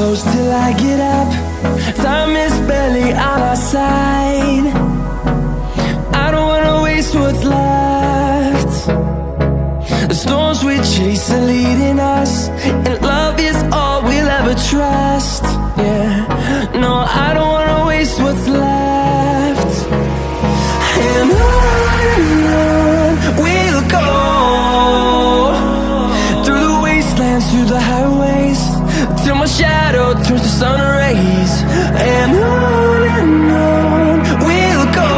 close till I get up. Time is barely on our side. I don't wanna waste what's left. The storms we chase are leading us, and love is all we'll ever trust. Yeah, no, I don't wanna waste what's left. And on we'll go, through the wastelands, through the highways, till my shadow turns to sun rays. And on we'll go,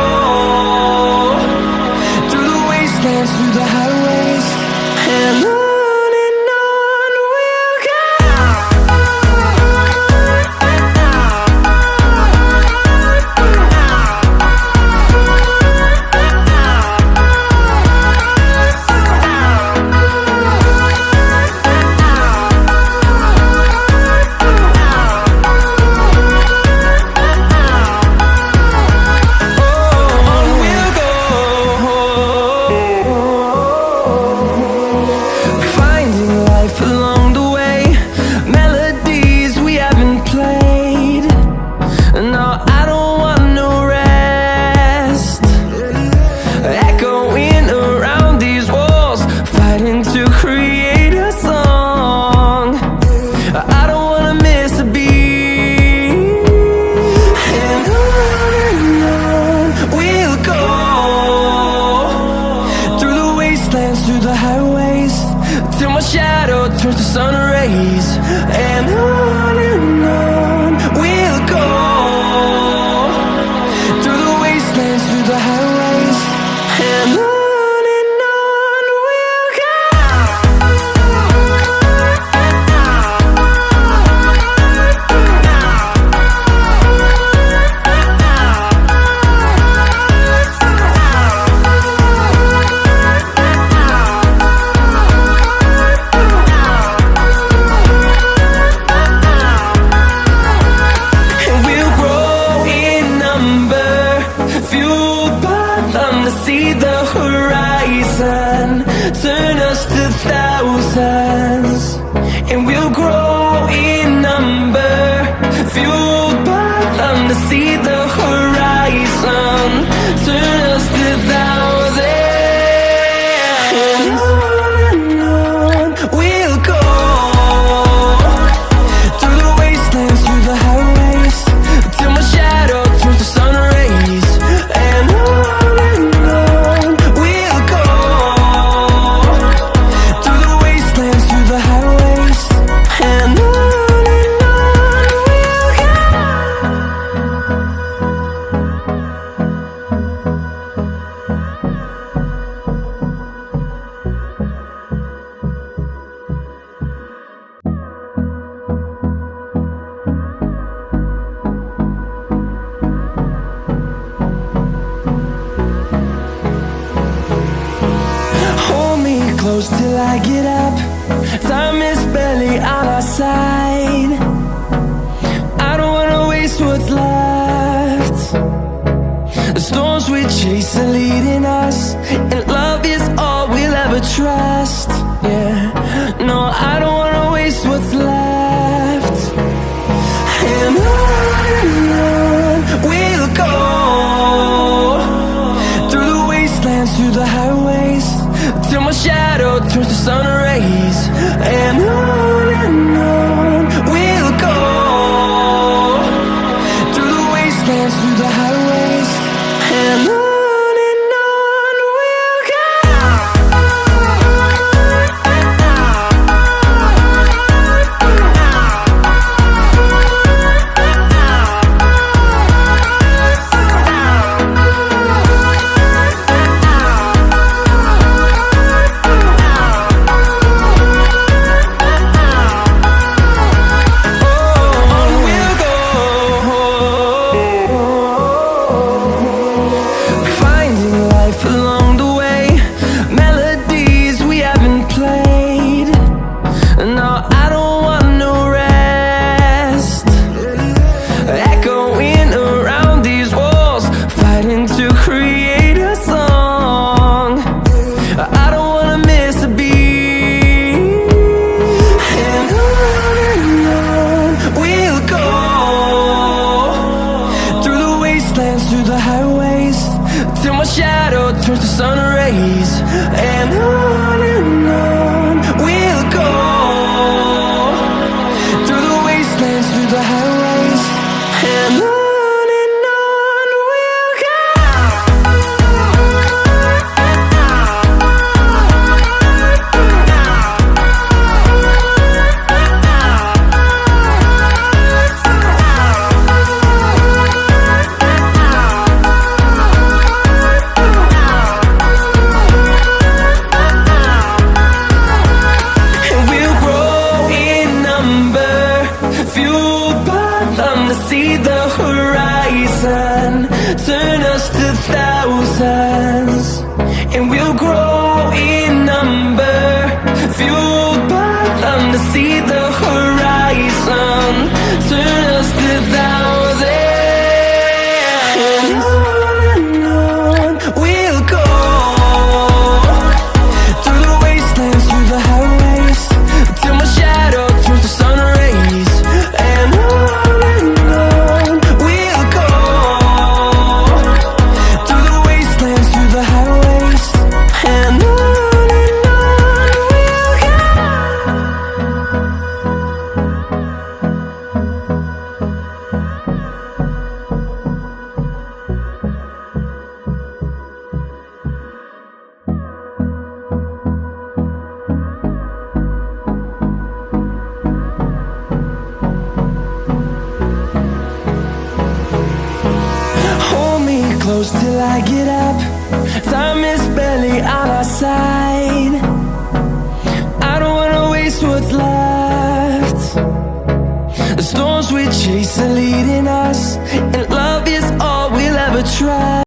through the wastelands, through the highways, and on we'll go. Through the highways, till my shadow turns to sun rays. And on we'll go, through the wastelands, through the highways, and on we'll go. See the horizon, turn us to thousands, and we'll grow in number, fueled by them. To see the horizon, turn us to thousands, and on we'll go, through the wastelands, through the highways, till my shadow turns to sun rays. And close till I get up. Time is barely on our side. I don't wanna waste what's left. The storms we chase are leading us, and love is all we'll ever trust. Yeah, no, I don't wanna waste what's left. And on we'll go, through the wastelands, through the highways, till my shadow turns to sun rays. And on we'll go, through the wastelands, through the highways, and on we'll go. We my shadow turns to sun rays. And on we'll go, through the wastelands, through the highways. And on we'll go. See the horizon, turn us to thousands, and we'll grow in number, fueled by them to see the horizon, turn us to thousands, and on we'll go, through the wastelands, through the highways, till my shadow turns to sun rays. And close till I get up. Time is barely on our side. I don't wanna waste what's left. The storms we chase are leading us, and